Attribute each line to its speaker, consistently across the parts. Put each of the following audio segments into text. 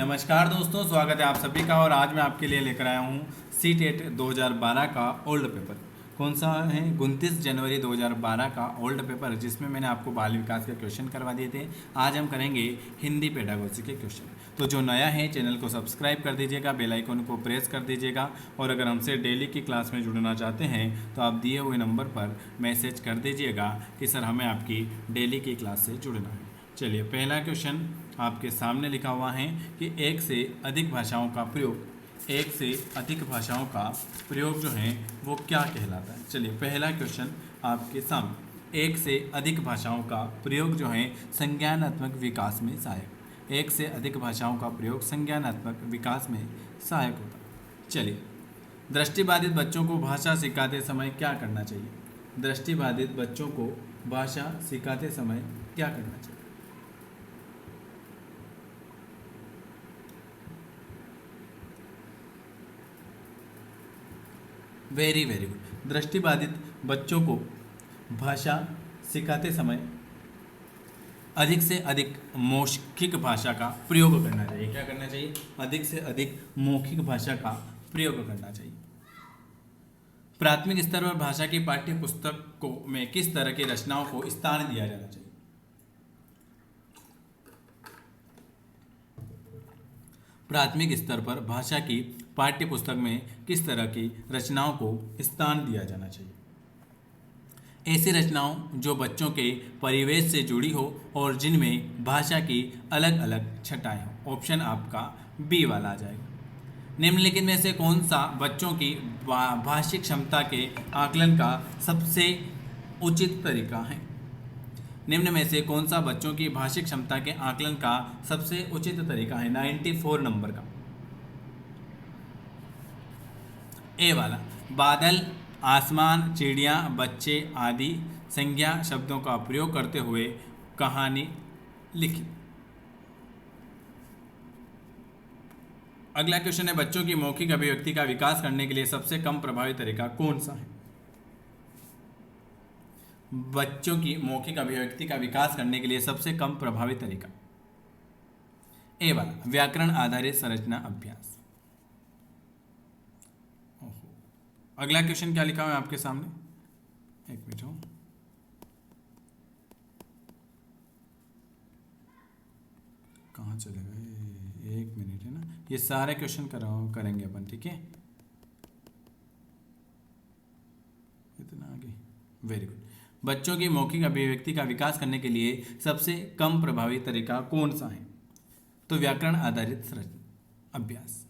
Speaker 1: नमस्कार दोस्तों, स्वागत है आप सभी का। और आज मैं आपके लिए लेकर आया हूँ सी-टेट 2012 का ओल्ड पेपर। कौन सा है? 29 जनवरी 2012 का ओल्ड पेपर, जिसमें मैंने आपको बाल विकास के क्वेश्चन करवा दिए थे। आज हम करेंगे हिंदी पेडागोजी के क्वेश्चन। तो जो नया है चैनल को सब्सक्राइब कर दीजिएगा, बेल आइकन को प्रेस कर दीजिएगा। और अगर हमसे डेली की क्लास में जुड़ना चाहते हैं तो आप दिए हुए नंबर पर मैसेज कर दीजिएगा कि सर हमें आपकी डेली की क्लास से जुड़ना है। चलिए, पहला क्वेश्चन आपके सामने लिखा हुआ है कि एक से अधिक भाषाओं का प्रयोग जो है वो क्या कहलाता है। चलिए, पहला क्वेश्चन आपके सामने। एक से अधिक भाषाओं का प्रयोग जो है संज्ञानात्मक विकास में सहायक। एक से अधिक भाषाओं का प्रयोग संज्ञानात्मक विकास में सहायक होता है। चलिए, दृष्टिबाधित बच्चों को भाषा सिखाते समय क्या करना चाहिए? दृष्टिबाधित बच्चों को भाषा सिखाते समय क्या करना चाहिए? Very very good. दृष्टिबाधित बच्चों को भाषा सिखाते समय अधिक से अधिक मौखिक भाषा का प्रयोग करना चाहिए। क्या करना चाहिए? अधिक से अधिक मौखिक भाषा का प्रयोग करना चाहिए। प्राथमिक स्तर पर भाषा की पाठ्य पुस्तकों में किस तरह की रचनाओं को स्थान दिया जाना चाहिए? प्राथमिक स्तर पर भाषा की पाठ्य पुस्तक में किस तरह की रचनाओं को स्थान दिया जाना चाहिए? ऐसी रचनाओं जो बच्चों के परिवेश से जुड़ी हो और जिनमें भाषा की अलग अलग छटाएं हों। ऑप्शन आपका बी वाला आ जाएगा। निम्नलिखित में से कौन सा बच्चों की भाषिक क्षमता के आकलन का सबसे उचित तरीका है? निम्न में से कौन सा बच्चों की भाषिक क्षमता के आकलन का सबसे उचित तरीका है? 94 नंबर का ए वाला। बादल, आसमान, चिड़िया, बच्चे आदि संज्ञा शब्दों का प्रयोग करते हुए कहानी लिखी। अगला क्वेश्चन है, बच्चों की मौखिक अभिव्यक्ति का विकास करने के लिए सबसे कम प्रभावी तरीका कौन सा है? बच्चों की मौखिक अभिव्यक्ति का विकास करने के लिए सबसे कम प्रभावी तरीका ए वाला, व्याकरण आधारित संरचना अभ्यास। अगला क्वेश्चन क्या लिखा हुआ है आपके सामने? एक मिनट हो, कहाँ चले गए? एक मिनट है ना, ये सारे क्वेश्चन करेंगे अपन, ठीक है? इतना आगे, वेरी गुड। बच्चों की मौखिक अभिव्यक्ति का विकास करने के लिए सबसे कम प्रभावी तरीका कौन सा है? तो व्याकरण आधारित संरचना अभ्यास।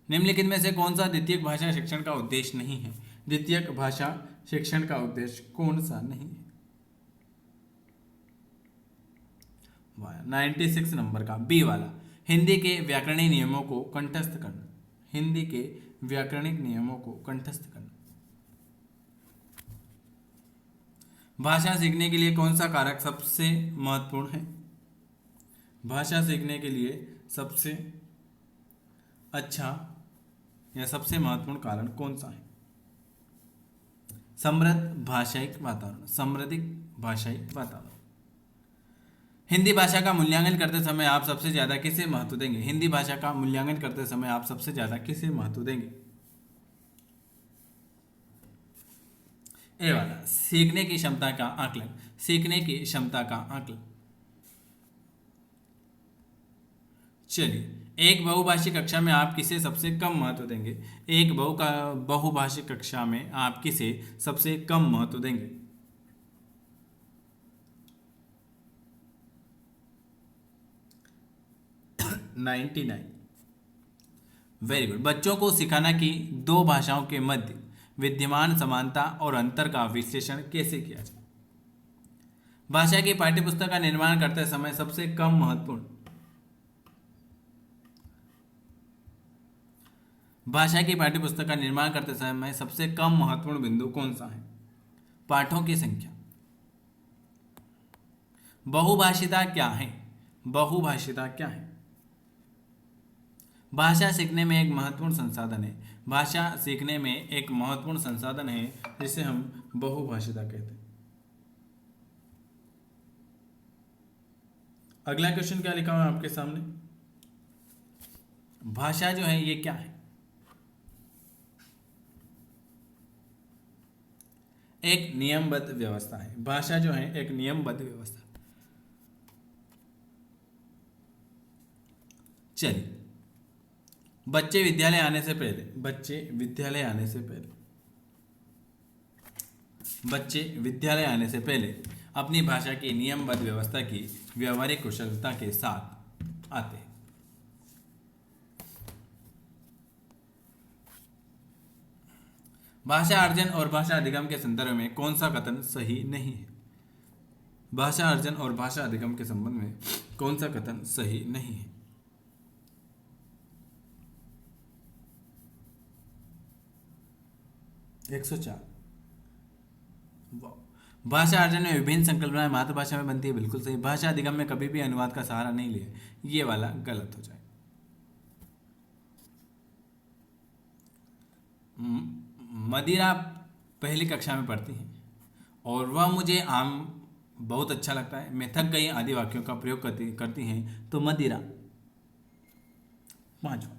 Speaker 1: निम्नलिखित में से कौन सा द्वितीयक भाषा शिक्षण का उद्देश्य नहीं है? द्वितीयक भाषा शिक्षण का उद्देश्य कौन सा नहीं है? 96 नंबर का बी वाला, हिंदी के व्याकरणिक नियमों को कंठस्थ करना। हिंदी के व्याकरणिक नियमों को कंठस्थ करना। भाषा सीखने के लिए कौन सा कारक सबसे महत्वपूर्ण है? भाषा सीखने के लिए सबसे अच्छा या सबसे महत्वपूर्ण कारण कौन सा है? समृद्ध भाषायिक वातावरण। समृद्ध भाषायिक वातावरण। हिंदी भाषा का मूल्यांकन करते समय आप सबसे ज्यादा किसे महत्व देंगे? हिंदी भाषा का मूल्यांकन करते समय आप सबसे ज्यादा किसे महत्व देंगे? ए वाला, सीखने की क्षमता का आकलन। सीखने की क्षमता का आकलन। चलिए, एक बहुभाषी कक्षा में आप किसे सबसे कम महत्व देंगे? एक बहुभाषी कक्षा में आप किसे सबसे कम महत्व देंगे? Ninety nine. Very good. बच्चों को सिखाना कि दो भाषाओं के मध्य विद्यमान समानता और अंतर का विश्लेषण कैसे किया जाए? भाषा की पाठ्यपुस्तक का निर्माण करते समय सबसे कम महत्वपूर्ण भाषा की पाठ्यपुस्तक का निर्माण करते समय सबसे कम महत्वपूर्ण बिंदु कौन सा है? पाठों की संख्या। बहुभाषिता क्या है? बहुभाषिता क्या है? भाषा सीखने में एक महत्वपूर्ण संसाधन है। भाषा सीखने में एक महत्वपूर्ण संसाधन है जिसे हम बहुभाषिता कहते हैं। अगला क्वेश्चन क्या लिखा हुआ है आपके सामने? भाषा जो है ये क्या है? एक नियमबद्ध व्यवस्था है। भाषा जो है एक नियमबद्ध व्यवस्था। चलिए, बच्चे विद्यालय आने से पहले, बच्चे विद्यालय आने से पहले, बच्चे विद्यालय आने से पहले अपनी भाषा की नियमबद्ध व्यवस्था की व्यवहारिक कुशलता के साथ आते हैं। भाषा अर्जन और भाषा अधिगम के संदर्भ में कौन सा कथन सही नहीं है? भाषा अर्जन और भाषा अधिगम के संबंध में कौन सा कथन सही नहीं है? एक सौ चार। भाषा अर्जन में विभिन्न संकल्पनाएं मातृभाषा में बनती है, बिल्कुल सही। भाषा अधिगम में कभी भी अनुवाद का सहारा नहीं लिया, ये वाला गलत हो जाए। मदिरा पहली कक्षा में पढ़ती हैं और वह मुझे आम बहुत अच्छा लगता है, मैं थक गई आदि वाक्यों का प्रयोग करती हैं तो मदिरा। पांचवा,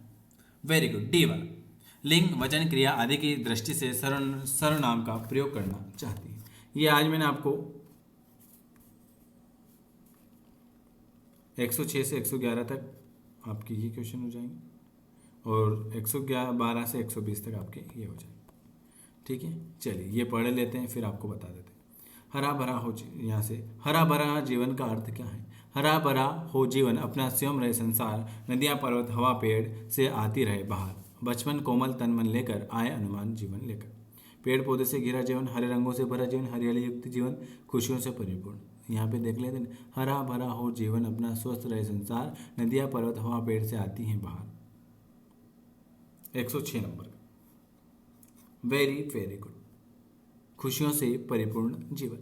Speaker 1: वेरी गुड, डी वाला, लिंग वचन क्रिया आदि की दृष्टि से सर्वनाम का प्रयोग करना चाहती है। ये आज मैंने आपको 106 से 111 तक आपके ये क्वेश्चन हो जाएंगे और 112 से 120 तक आपके ये हो जाएंगे। ठीक है, चलिए ये पढ़ लेते हैं फिर आपको बता देते हैं। हरा भरा हो, यहाँ से हरा भरा जीवन का अर्थ क्या है? हरा भरा हो जीवन अपना स्वयं रहे संसार, नदियाँ पर्वत हवा पेड़ से आती रहे बाहर, बचपन कोमल तन मन लेकर आए अनुमान जीवन लेकर, पेड़ पौधे से घिरा जीवन, हरे रंगों से भरा जीवन, हरियाली युक्त जीवन, खुशियों से परिपूर्ण। यहाँ पे देख लेते हैं, हरा भरा हो जीवन अपना स्वस्थ रहे संसार, नदियाँ पर्वत हवा पेड़ से आती हैं बाहर। 106 नंबर का, वेरी वेरी गुड, खुशियों से परिपूर्ण जीवन।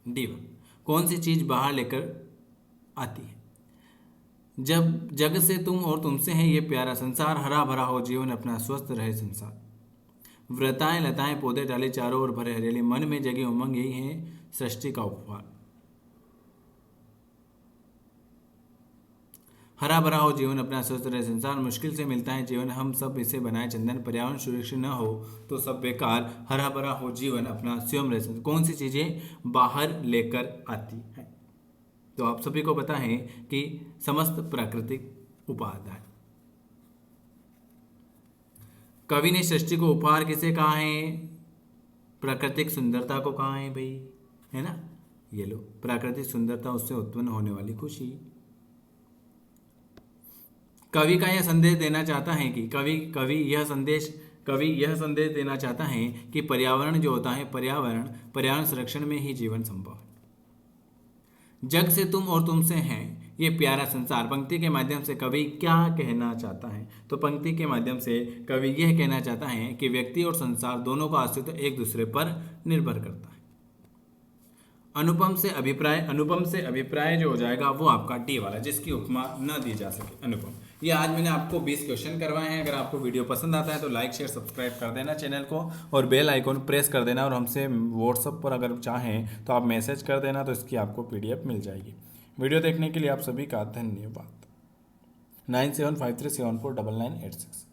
Speaker 1: डी वन, कौन सी चीज बाहर लेकर आती है? जब जग से तुम और तुमसे है ये प्यारा संसार, हरा भरा हो जीवन अपना स्वस्थ रहे संसार, व्रताएं लताएं पौधे डाले चारों ओर भरे हरियाली, मन में जगे उमंग, यही है सृष्टि का उपहार। हरा भरा हो जीवन अपना स्वस्थ रहे संसार, मुश्किल से मिलता है जीवन, हम सब इसे बनाए चंदन, पर्यावरण सुरक्षित न हो तो सब बेकार, हरा भरा हो जीवन अपना स्वयं रहे संसार। कौन सी चीजें बाहर लेकर आती हैं? तो आप सभी को पता है कि समस्त प्राकृतिक उपादान। कवि ने सृष्टि को उपहार किसे कहा है? प्राकृतिक सुंदरता को कहा है भाई, है ना? ये लो, प्राकृतिक सुंदरता, उससे उत्पन्न होने वाली खुशी। कवि का यह संदेश देना चाहता है कि कवि यह संदेश देना चाहता है कि पर्यावरण जो होता है, पर्यावरण संरक्षण में ही जीवन संभव है। जग से तुम और तुमसे हैं ये प्यारा संसार, पंक्ति के माध्यम से कवि क्या कहना चाहता है? तो पंक्ति के माध्यम से कवि यह कहना चाहता है कि व्यक्ति और संसार दोनों का अस्तित्व एक दूसरे पर निर्भर करता है। अनुपम से अभिप्राय जो हो जाएगा वो आपका डी वाला, जिसकी उपमा न दी जा सके, अनुपम। ये आज मैंने आपको 20 क्वेश्चन करवाए हैं। अगर आपको वीडियो पसंद आता है तो लाइक शेयर सब्सक्राइब कर देना चैनल को और बेल आइकॉन प्रेस कर देना, और हमसे व्हाट्सएप पर अगर चाहें तो आप मैसेज कर देना, तो इसकी आपको PDF मिल जाएगी। वीडियो देखने के लिए आप सभी का धन्यवाद। 9753749986।